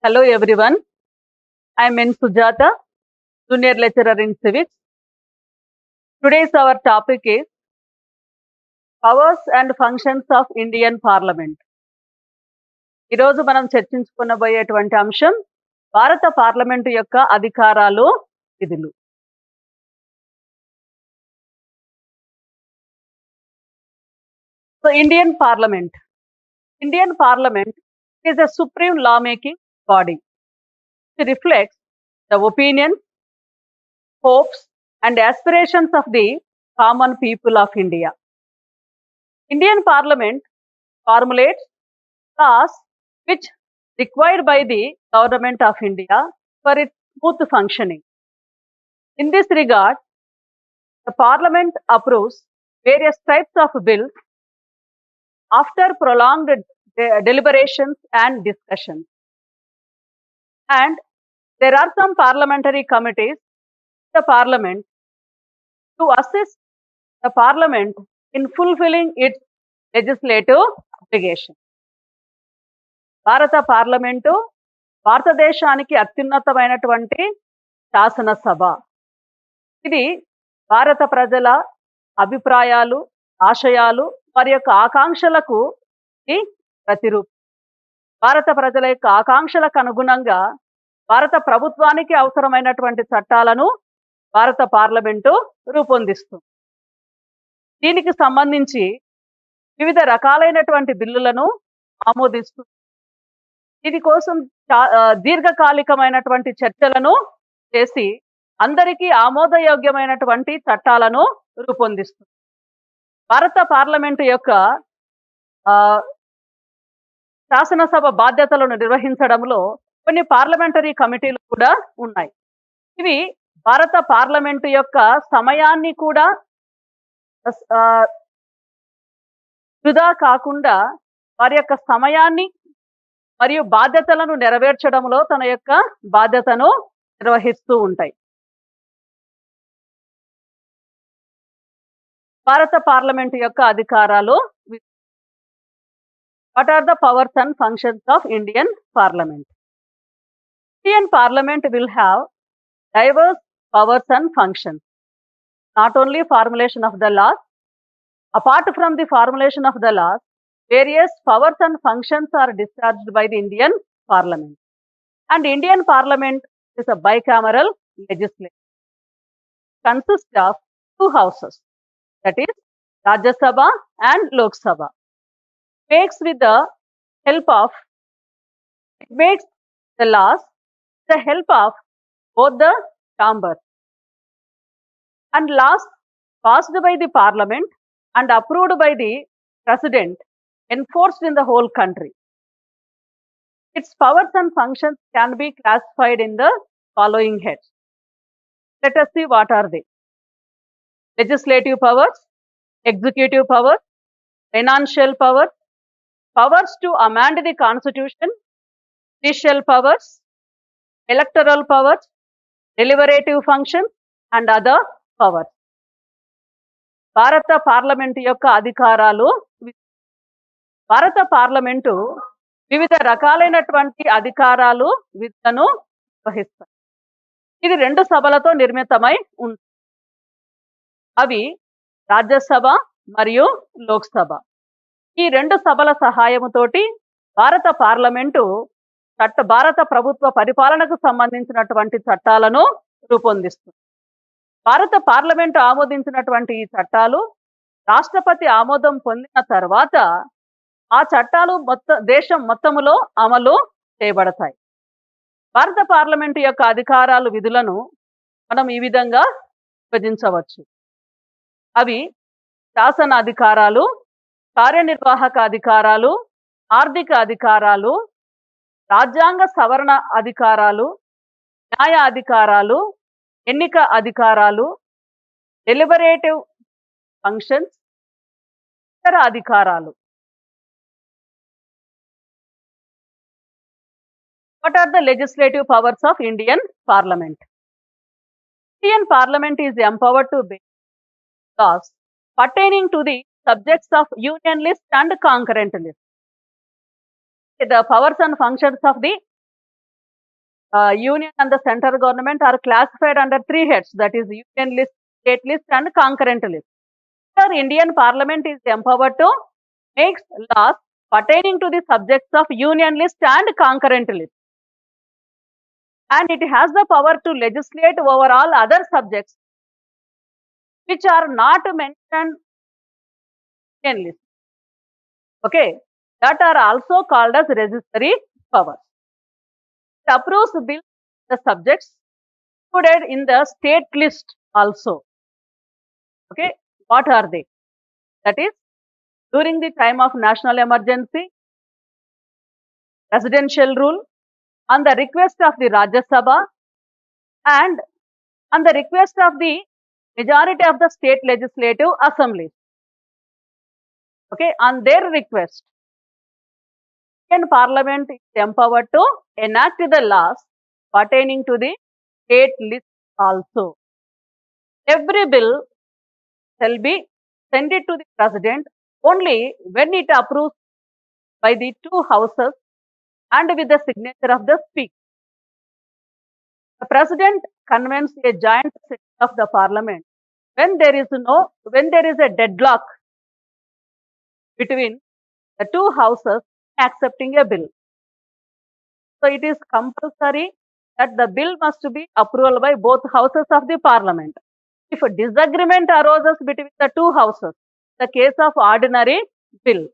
Hello everyone. I am N. Sujata, Junior Lecturer in Civics. Today's our topic is Powers and Functions of Indian Parliament. ఈరోజు మనం చర్చించుకునబోయేటువంటి అంశం భారత parliament యొక్క అధికారాలు, విధులు. So Indian Parliament is a supreme lawmaking body. It reflects the opinions, hopes and aspirations of the common people of India. Indian Parliament formulates laws which required by the government of India for its smooth functioning. In this regard, the Parliament approves various types of bills after prolonged deliberations and discussions. And there are some parliamentary committees in the Parliament to assist the Parliament in fulfilling its legislative obligation. భారత parliament భారతదేశానికి అత్యున్నతమైనటువంటి శాసనసభ. ఇది భారత ప్రజల అభిప్రాయాలు, ఆశయాలు వారి యొక్క ఆకాంక్షలకు ఇది ప్రతిరూపం. భారత ప్రజల యొక్క ఆకాంక్షలకు అనుగుణంగా భారత ప్రభుత్వానికి అవసరమైనటువంటి చట్టాలను భారత పార్లమెంటు రూపొందిస్తుంది. దీనికి సంబంధించి వివిధ రకాలైనటువంటి బిల్లులను ఆమోదిస్తుంది. దీని కోసం దీర్ఘకాలికమైనటువంటి చర్చలను చేసి అందరికీ ఆమోదయోగ్యమైనటువంటి చట్టాలను రూపొందిస్తుంది. భారత పార్లమెంటు యొక్క శాసనసభ బాధ్యతలను నిర్వహించడంలో కొన్ని పార్లమెంటరీ కమిటీలు కూడా ఉన్నాయి. ఇవి భారత పార్లమెంటు యొక్క సమయాన్ని కూడా వృధా కాకుండా వారి యొక్క సమయాన్ని మరియు బాధ్యతలను నెరవేర్చడంలో తన యొక్క బాధ్యతను నిర్వహిస్తూ ఉంటాయి. భారత పార్లమెంటు యొక్క అధికారాలు. What are the powers and functions of Indian Parliament? Indian Parliament will have diverse powers and functions. Not only formulation of the laws, apart from the formulation of the laws, various powers and functions are discharged by the Indian Parliament. And Indian Parliament is a bicameral legislature. Consists of two houses, that is Rajya Sabha and Lok Sabha. Makes the laws with the help of both the chambers. And laws passed by the Parliament and approved by the President enforced in the whole country. Its powers and functions can be classified in the following heads. Let us see what are they. Legislative powers, executive powers, financial powers, powers to amend the constitution, judicial powers, electoral powers, deliberative functions and other powers. భారత parliament యొక్క అధికారాలు. భారత parliament వివిధ రకాలైనటువంటి అధికారాలు, విధులను నిర్వహిస్తాయి. ఇది 2 సభలతో నిర్మితమై ఉంటుంది. అవి రాజ్యసభ మరియు లోక్సభ. ఈ 2 సభల సహాయముతోటి భారత పార్లమెంటు భారత ప్రభుత్వ పరిపాలనకు సంబంధించినటువంటి చట్టాలను రూపొందిస్తుంది. భారత పార్లమెంటు ఆమోదించినటువంటి ఈ చట్టాలు రాష్ట్రపతి ఆమోదం పొందిన తర్వాత ఆ చట్టాలు దేశం మొత్తములో అమలు చేయబడతాయి. భారత పార్లమెంటు యొక్క అధికారాలు, విధులను మనం ఈ విధంగా విభజించవచ్చు. అవి శాసన అధికారాలు, కార్యనిర్వాహక అధికారాలు, ఆర్థిక అధికారాలు, రాజ్యాంగ సవరణ అధికారాలు, న్యాయ అధికారాలు, ఎన్నిక అధికారాలు, డెలిబరేటివ్ ఫంక్షన్స్, ఇతర అధికారాలు. What are the legislative powers of Indian Parliament? Indian Parliament is empowered to make laws pertaining to the subjects of union list and concurrent list. The powers and functions of the union and the central government are classified under three heads, that is union list, state list and concurrent list. Here Indian Parliament is empowered to make laws pertaining to the subjects of union list and concurrent list. And it has the power to legislate over all other subjects which are not mentioned in list. Okay, that are also called as registry powers. It approves bills, the subjects included in the state list also. Okay, what are they? That is, during the time of national emergency, presidential rule, on the request of the Rajya Sabha, and on the request of the majority of the state legislative assemblies. Okay, on their request, Indian Parliament is empowered to enact the laws pertaining to the state list also. Every bill shall be sent it to the President only when it approves by the two houses and with the signature of the Speaker. The President convenes a joint session of the Parliament when there is a deadlock between the two houses accepting a bill. So it is compulsory that the bill must be approved by both houses of the Parliament. If a disagreement arises between the two houses, the case of ordinary bill,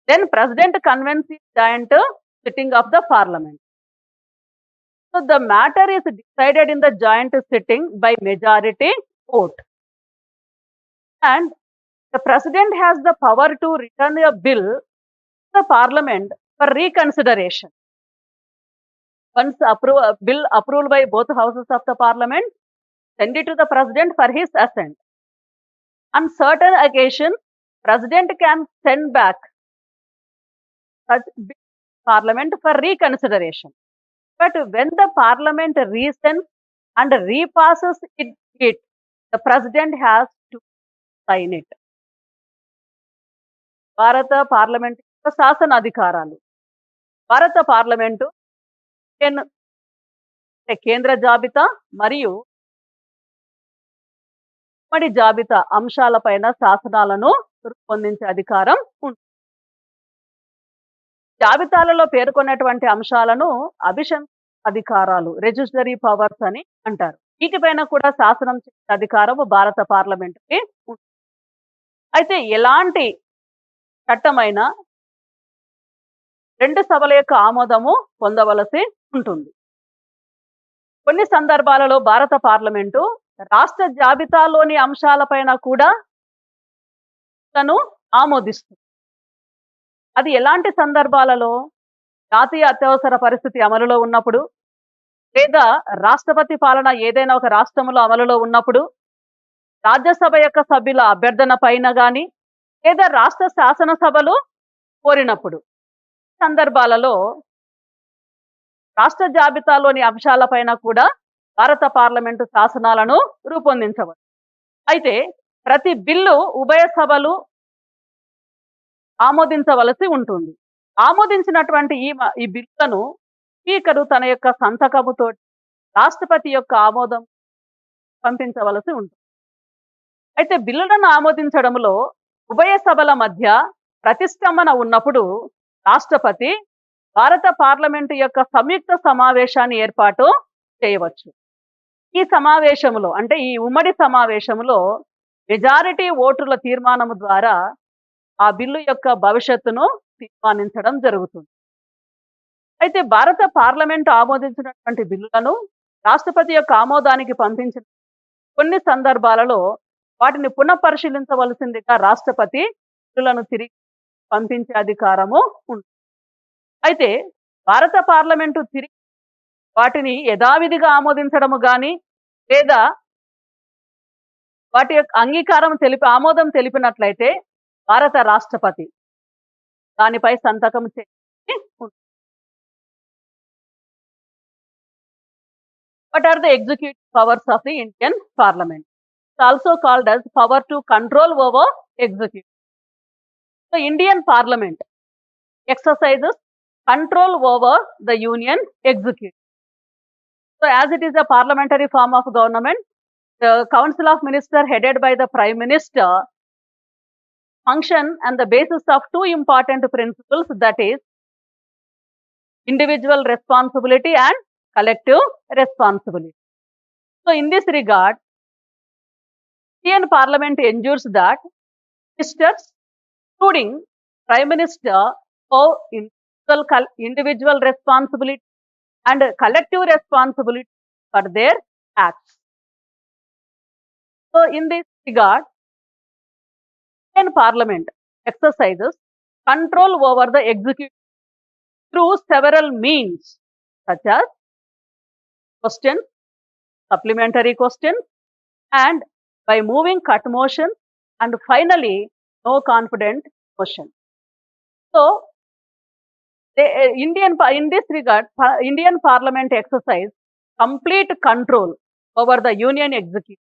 then President convenes the joint sitting of the Parliament. So the matter is decided in the joint sitting by majority vote. And the President has the power to return a bill to the Parliament for reconsideration. Once bill approved by both houses of the Parliament, send it to the President for his assent. On certain occasions, President can send back such bill to Parliament for reconsideration. But when the Parliament resends and repasses it, the President has to sign it. భారత parliament యొక్క శాసన అధికారాలు. భారత parliament కేంద్ర జాబితా మరియు ఉమ్మడి జాబితా అంశాలపైన శాసనాలను రూపొందించే అధికారం ఉంటుంది. జాబితాలలో పేర్కొన్నటువంటి అంశాలను అభిశంసన అధికారాలు, రెజిస్టరీ పవర్స్ అని అంటారు. వీటిపైన కూడా శాసనం చేసే అధికారం భారత పార్లమెంటుకి ఉంటుంది. అయితే ఎలాంటి చట్టమైన రెండు సభల యొక్క ఆమోదము పొందవలసి ఉంటుంది. కొన్ని సందర్భాలలో భారత పార్లమెంటు రాష్ట్ర జాబితాలోని అంశాలపైన కూడా తను ఆమోదిస్తుంది. అది ఎలాంటి సందర్భాలలో? జాతీయ అత్యవసర పరిస్థితి అమలులో ఉన్నప్పుడు, లేదా రాష్ట్రపతి పాలన ఏదైనా ఒక రాష్ట్రంలో అమలులో ఉన్నప్పుడు, రాజ్యసభ యొక్క సభ్యుల అభ్యర్థన పైన కానీ, లేదా రాష్ట్ర శాసనసభలు కోరినప్పుడు సందర్భాలలో రాష్ట్ర జాబితాలోని అంశాలపైన కూడా భారత పార్లమెంటు శాసనాలను రూపొందించవచ్చు. అయితే ప్రతి బిల్లు ఉభయ సభలు ఆమోదించవలసి ఉంటుంది. ఆమోదించినటువంటి ఈ బిల్లులను స్పీకరు తన యొక్క సంతకముతో రాష్ట్రపతి యొక్క ఆమోదం పంపించవలసి ఉంటుంది. అయితే బిల్లులను ఆమోదించడంలో ఉభయ సభల మధ్య ప్రతిష్టంభన ఉన్నప్పుడు రాష్ట్రపతి భారత పార్లమెంటు యొక్క సంయుక్త సమావేశాన్ని ఏర్పాటు చేయవచ్చు. ఈ సమావేశంలో అంటే ఈ ఉమ్మడి సమావేశంలో మెజారిటీ ఓటుల తీర్మానము ద్వారా ఆ బిల్లు యొక్క భవిష్యత్తును తీర్మానించడం జరుగుతుంది. అయితే భారత పార్లమెంటు ఆమోదించినటువంటి బిల్లులను రాష్ట్రపతి యొక్క ఆమోదానికి పంపించిన కొన్ని సందర్భాలలో వాటిని పునఃపరిశీలించవలసిందిగా రాష్ట్రపతి బిల్లులను తిరిగి పంపించే అధికారము ఉంటుంది. అయితే భారత పార్లమెంటు తిరిగి వాటిని యథావిధిగా ఆమోదించడము కానీ, లేదా వాటి యొక్క ఆమోదం తెలిపినట్లయితే భారత రాష్ట్రపతి దానిపై సంతకం చేసి ఉంటుంది. What are the executive powers of the Indian Parliament? It's also called as power to control over executive. The Indian Parliament exercises control over the Union executive. So as it is a parliamentary form of government, the Council of Ministers headed by the Prime Minister function on the basis of two important principles, that is individual responsibility and collective responsibility. So in this regard, Indian Parliament ensures that ministers, including Prime Minister, owe individual responsibility and collective responsibility for their acts. So in this regard, Indian Parliament exercises control over the executive through several means, such as questions, supplementary questions, and by moving cut motion, and finally no confidence motion. So in this regard, Indian Parliament exercise complete control over the Union executive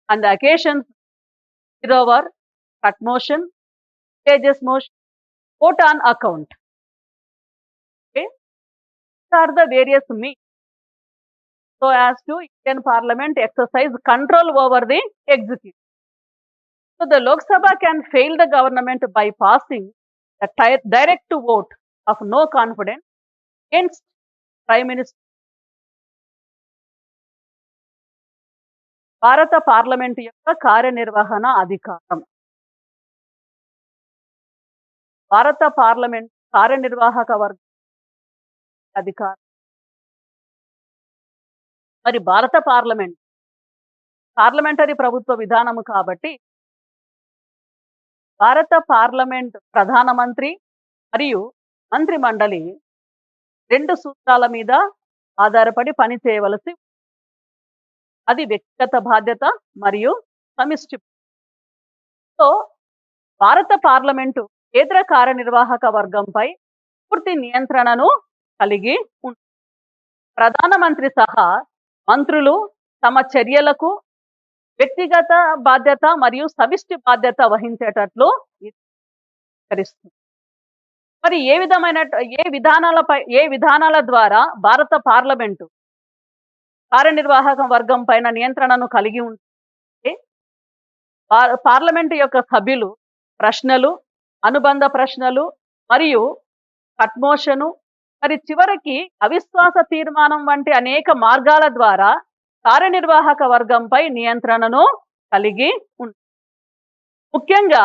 on the occasions over cut motion, stages motion, vote on account. Okay, these are the various means so as to Indian Parliament exercise control over the executive. So the Lok Sabha can fail the government by passing a direct vote of no confidence against Prime Minister. భారత parliament యొక్క కార్యనిర్వహణ అధికారం. భారత parliament కార్యనిర్వాహక వర్గ అధికారం. మరి భారత parliamentary ప్రభుత్వ విధానము కాబట్టి భారత పార్లమెంట్ ప్రధానమంత్రి మరియు మంత్రి మండలి 2 సూత్రాల మీద ఆధారపడి పని చేయవలసి, అది వ్యక్తిగత బాధ్యత మరియు సమిష్టి. సో భారత పార్లమెంటు కేంద్ర కార్యనిర్వాహక వర్గంపై పూర్తి నియంత్రణను కలిగి ఉంటుంది. ప్రధానమంత్రి సహా మంత్రులు తమ చర్యలకు వ్యక్తిగత బాధ్యత మరియు సమిష్టి బాధ్యత వహించేటట్లు విస్తరిస్తుంది. మరి ఏ విధానాల ద్వారా భారత పార్లమెంటు కార్యనిర్వాహక వర్గం పైన నియంత్రణను కలిగి ఉంటుంది? పార్లమెంటు యొక్క సభ్యులు ప్రశ్నలు, అనుబంధ ప్రశ్నలు మరియు కట్ మోషను, మరి చివరికి అవిశ్వాస తీర్మానం వంటి అనేక మార్గాల ద్వారా కార్యనిర్వాహక వర్గంపై నియంత్రణను కలిగి ఉంటుంది. ముఖ్యంగా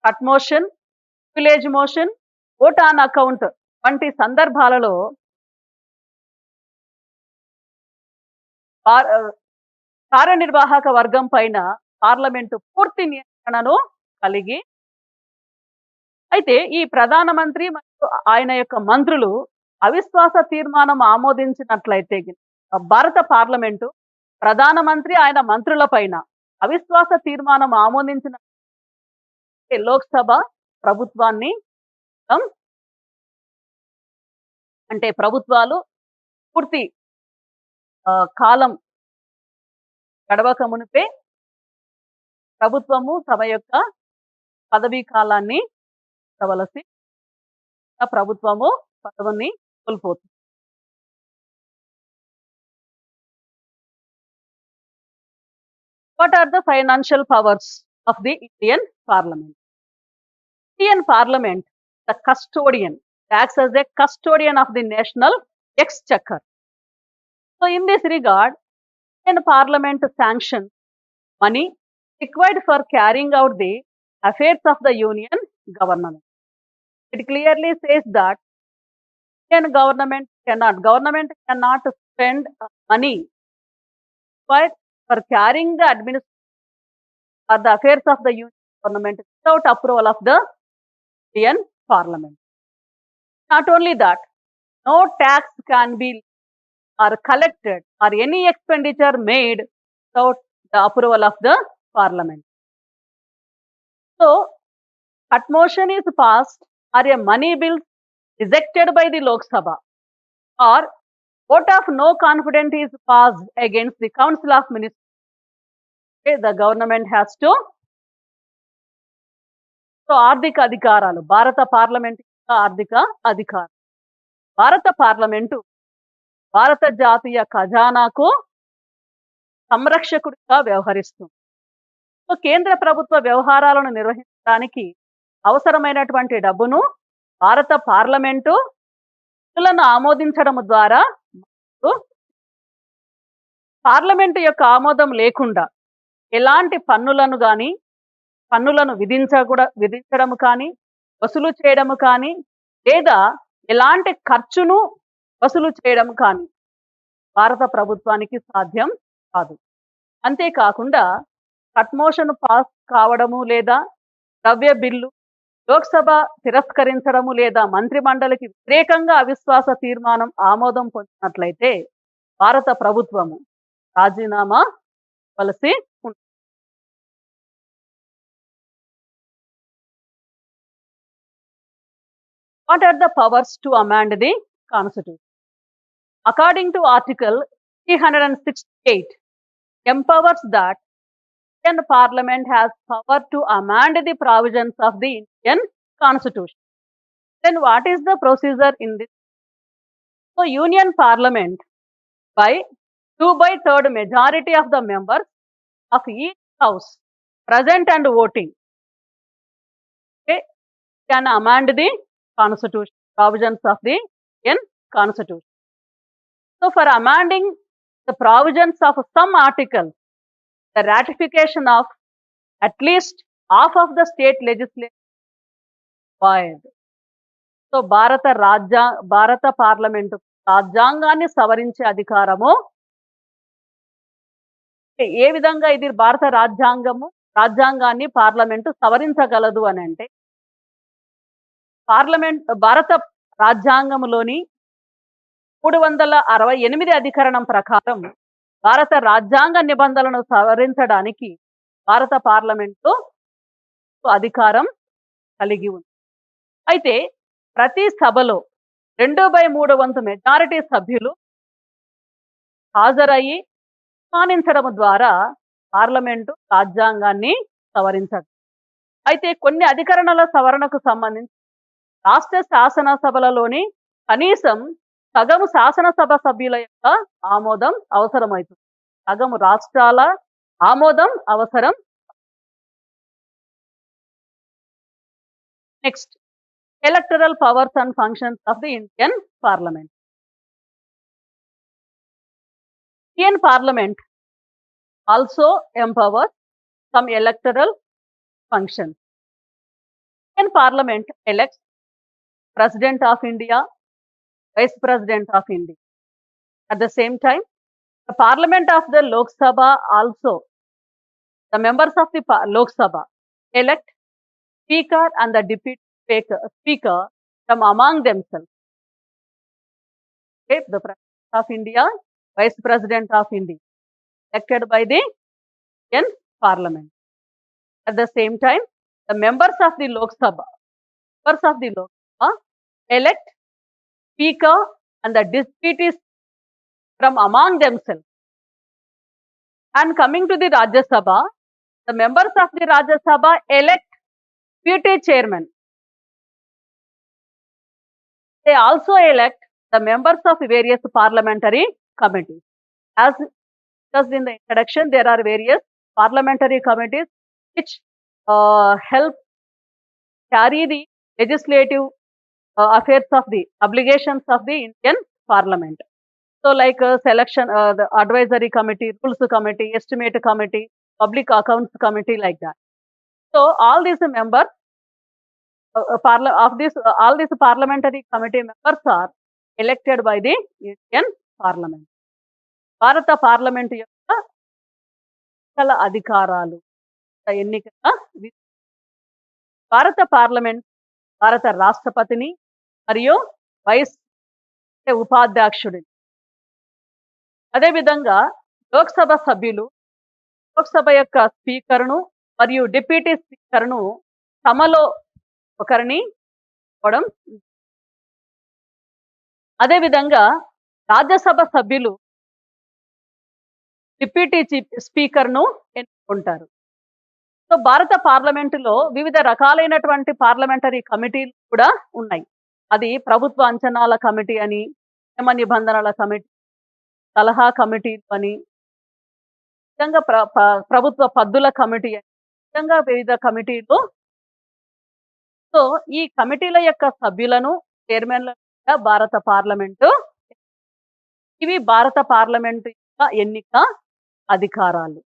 cut motion, village motion, vote on account వంటి సందర్భాలలో కార్యనిర్వాహక వర్గం పైన పార్లమెంటు పూర్తి నియంత్రణను కలిగి, అయితే ఈ ప్రధానమంత్రి మరియు ఆయన యొక్క మంత్రులు అవిశ్వాస తీర్మానం ఆమోదించినట్లయితే భారత పార్లమెంటు ప్రధానమంత్రి ఆయన మంత్రుల పైన అవిశ్వాస తీర్మానం ఆమోదించిన లోక్సభ ప్రభుత్వాన్ని అంటే ప్రభుత్వాలు పూర్తి కాలం గడవక మునిపే ప్రభుత్వము తమ యొక్క పదవీ కాలాన్ని ఇవ్వవలసి, ప్రభుత్వము పదవిని కోల్పోతుంది. What are the financial powers of the Indian Parliament? Indian Parliament, the custodian, acts as a custodian of the national exchequer. So in this regard, Indian Parliament sanctions money required for carrying out the affairs of the Union government. It clearly says that Indian government cannot spend money required for carrying the administration or the affairs of the Union government without approval of the Indian Parliament. Not only that, no tax can be or collected or any expenditure made without the approval of the Parliament. So, cut motion is passed or a money bill rejected by the Lok Sabha, or vote of no confidence is passed against the Council of Ministers. Okay, the government has to. So, ఆర్థిక అధికారాలు, భారత parliament ఆర్థిక అధికారం. భారత parliament భారత జాతీయ ఖజానాకు సంరక్షకుడిగా వ్యవహరిస్తుంది. సో కేంద్ర ప్రభుత్వ వ్యవహారాలను నిర్వహించడానికి అవసరమైనటువంటి డబ్బును భారత పార్లమెంటు బిల్లులను ఆమోదించడం ద్వారా పార్లమెంటు యొక్క ఆమోదం లేకుండా ఎలాంటి పన్నులను గాని, పన్నులను విధించడం కానీ, వసూలు చేయడం కానీ, లేదా ఎలాంటి ఖర్చును వసూలు చేయడం కానీ భారత ప్రభుత్వానికి సాధ్యం కాదు. అంతేకాకుండా కట్ మోషన్ పాస్ కావడము లేదా ద్రవ్య బిల్లు లోక్సభ తిరస్కరించడము లేదా మంత్రిమండలికి వ్యతిరేకంగా అవిశ్వాస తీర్మానం ఆమోదం పొందినట్లయితే భారత ప్రభుత్వము రాజీనామా ఇవ్వవలసి ఉంటుంది. What are the powers to amend the Constitution? According to Article 368, empowers that Indian Parliament has power to amend the provisions of the Indian Constitution. Then what is the procedure in this? So Union Parliament by 2/3 majority of the members of each house present and voting, okay, can amend the Constitution, provisions of the Indian Constitution. So for amending the provisions of some articles, the ratification of at least half of the state legislature required. So భారత parliament రాజ్యాంగాన్ని సవరించే అధికారము ఏ విధంగా ఇది భారత రాజ్యాంగాన్ని parliament సవరించగలదు అని అంటే, భారత రాజ్యాంగంలోని 368 అధికరణం ప్రకారం భారత రాజ్యాంగ నిబంధనలను సవరించడానికి భారత పార్లమెంటు అధికారం కలిగి ఉంది. అయితే ప్రతి సభలో 2/3 వంతు మెజారిటీ సభ్యులు హాజరయ్యి తీర్మానించడం ద్వారా పార్లమెంటు రాజ్యాంగాన్ని సవరించదు. అయితే కొన్ని అధికరణల సవరణకు సంబంధించి రాష్ట్ర శాసనసభలలోని కనీసం సగం శాసనసభ సభ్యుల యొక్క ఆమోదం అవసరమవుతుంది. సగం రాష్ట్రాల ఆమోదం అవసరం. Next, electoral powers and functions of the Indian parliament. Indian Parliament also empowers some electoral functions. Indian Parliament elects President of India, Vice President of India. At the same time, the Parliament of the Lok Sabha also, the members of the Lok Sabha elect Speaker and the Deputy Speaker from among themselves. Okay, the President of India, Vice President of India, elected by the Indian Parliament. At the same time, the members of the Lok Sabha elect Speaker and the deputies from among themselves. And coming to the Rajya Sabha, the members of the Rajya Sabha elect deputy chairman. They also elect the members of various parliamentary committees. As discussed in the introduction, there are various parliamentary committees which help carry the legislative affairs of the obligations of the Indian Parliament. So like selection, the advisory committee, rules committee, estimate committee, public accounts committee, like that. So all these members all these parliamentary committee members are elected by the Indian Parliament. భారత parliament యొక్క ఎన్నికల అధికారాలు, భారత parliament భారత రాష్ట్రపతిని మరియు ఉపాధ్యక్షుడిని, అదేవిధంగా లోక్సభ సభ్యులు లోక్సభ యొక్క స్పీకర్ను మరియు డిప్యూటీ స్పీకర్ను తమలో ఒకరిని ఇవ్వడం. అదేవిధంగా రాజ్యసభ సభ్యులు డిప్యూటీ స్పీకర్ను ఎన్నుకుంటారు. సో భారత పార్లమెంటులో వివిధ రకాలైనటువంటి పార్లమెంటరీ కమిటీలు కూడా ఉన్నాయి. అది ప్రభుత్వ అంచనాల కమిటీ అని, నియమ నిబంధనల కమిటీ, సలహా కమిటీలు అని, విధంగా ప్రభుత్వ పద్దుల కమిటీ అని, విధంగా వివిధ కమిటీలు. సో, ఈ కమిటీల యొక్క సభ్యులను, చైర్మన్‌లను కూడా భారత పార్లమెంటు, ఇవి భారత పార్లమెంటు యొక్క ఎన్నిక అధికారాలు.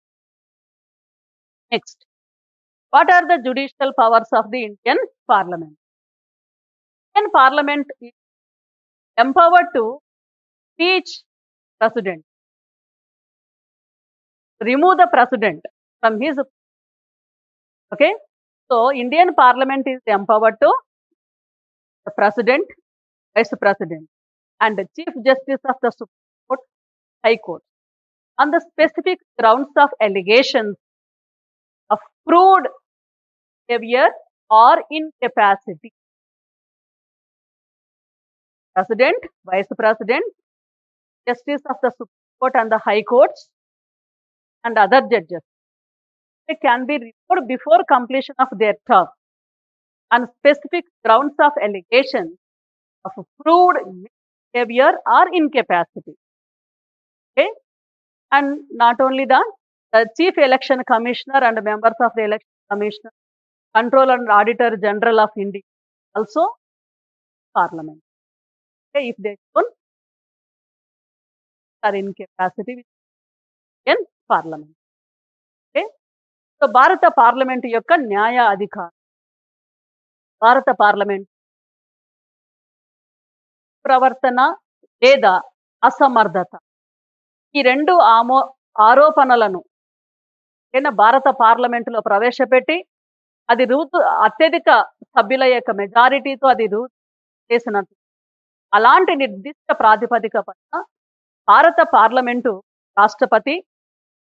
Next, what are the judicial powers of the Indian parliament? Indian parliament is empowered to impeach president, remove the president from his. Okay, so Indian parliament is empowered to the president, vice president, and the chief justice of the Supreme Court, High Court, on the specific grounds of allegations of proved behavior or incapacity. President, vice president, justice of the Supreme Court and the High Courts, and other judges, they can be removed before completion of their term on specific grounds of allegation of proved behavior or incapacity. Okay, and not only that, the Chief Election Commissioner and members of the Election Commission, Controller and Auditor General of India, also Parliament. Okay, if they don't are incapacity in Parliament. Okay, so భారత parliament యొక్క న్యాయ అధికారం. భారత parliament ప్రవర్తన లేదా అసమర్థత, ఈ రెండు ఆరోపణలను భారత పార్లమెంటులో ప్రవేశపెట్టి అది అత్యధిక సభ్యుల యొక్క మెజారిటీతో అది చేసినట్టు, అలాంటి నిర్దిష్ట ప్రాతిపదిక పైన భారత పార్లమెంటు రాష్ట్రపతి,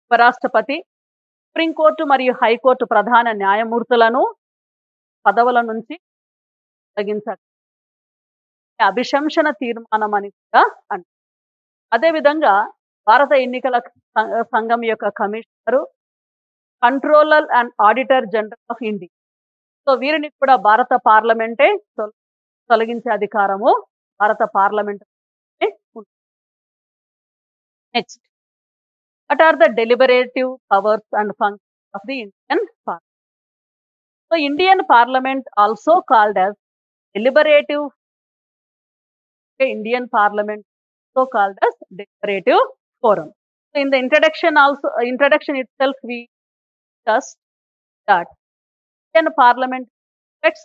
ఉపరాష్ట్రపతి, సుప్రీంకోర్టు మరియు హైకోర్టు ప్రధాన న్యాయమూర్తులను పదవుల నుంచి తొలగించాలి. అభిశంసన తీర్మానం అని కూడా అంటారు. అదేవిధంగా భారత ఎన్నికల సంఘం యొక్క commissioner, controller and auditor general of India, so వీరిని కూడా భారత పార్లమెంటే తొలగించే అధికారము భారత parliament. Next, what are the deliberative powers and functions of the Indian Parliament? So, Indian Parliament also called as deliberative. Okay, Indian Parliament also called as deliberative forum. So, in the introduction itself, we discussed that Indian Parliament reflects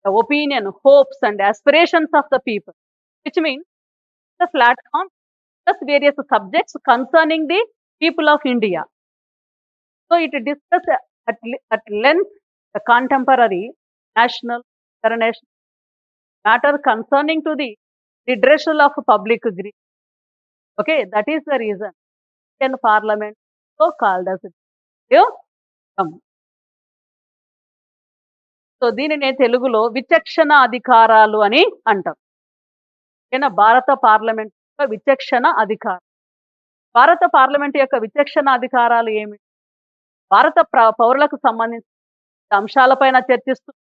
the opinion, hopes, and aspirations of the people, which means the platform plus various subjects concerning the people of India. So it discussed at length the contemporary, national, international matter concerning to the redressal of public grief. Okay, that is the reason Indian Parliament so called as so దీనినే తెలుగులో విచక్షణ అధికారాలు అని అంటాం. భారత parliament యొక్క విచక్షణ అధికారం. భారత పార్లమెంట్ యొక్క విచక్షణ అధికారాలు ఏమిటి? భారత పౌరులకు సంబంధించిన అంశాలపైన చర్చిస్తూ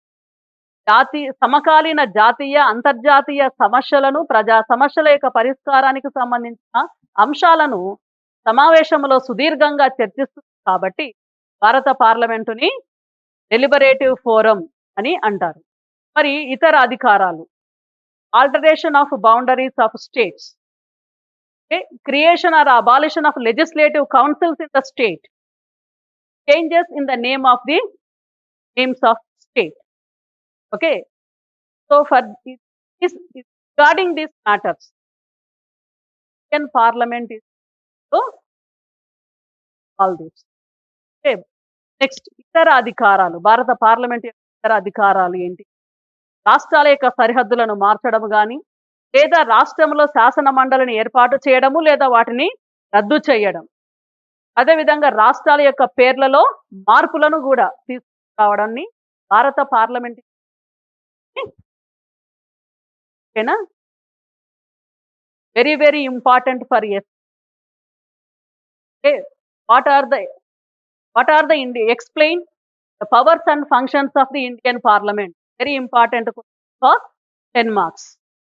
సమకాలీన జాతీయ, అంతర్జాతీయ సమస్యలను, ప్రజా సమస్యల యొక్క పరిష్కారానికి సంబంధించిన అంశాలను సమావేశంలో సుదీర్ఘంగా చర్చిస్తుంది కాబట్టి భారత పార్లమెంటుని డెలిబరేటివ్ ఫోరం అని అంటారు. మరి ఇతర అధికారాలు, alteration of boundaries of states, creation or abolition of legislative councils in the state, changes in the names of state. Okay, so for this, regarding these matters, Indian Parliament is to all this. Okay, next, ఇతర అధికారాలు. భారత parliament యొక్క ఇతర అధికారాలు ఏంటి? రాష్ట్రాల యొక్క సరిహద్దులను మార్చడం కానీ, లేదా రాష్ట్రంలో శాసన మండలిని ఏర్పాటు చేయడము లేదా వాటిని రద్దు చేయడం. అదేవిధంగా రాష్ట్రాల యొక్క పేర్లలో మార్పులను కూడా తీసుకురావడాన్ని భారత పార్లమెంట్. ఓకేనా? Very very important for us. What are the explain the powers and functions of the Indian parliament. Very important for 10 marks.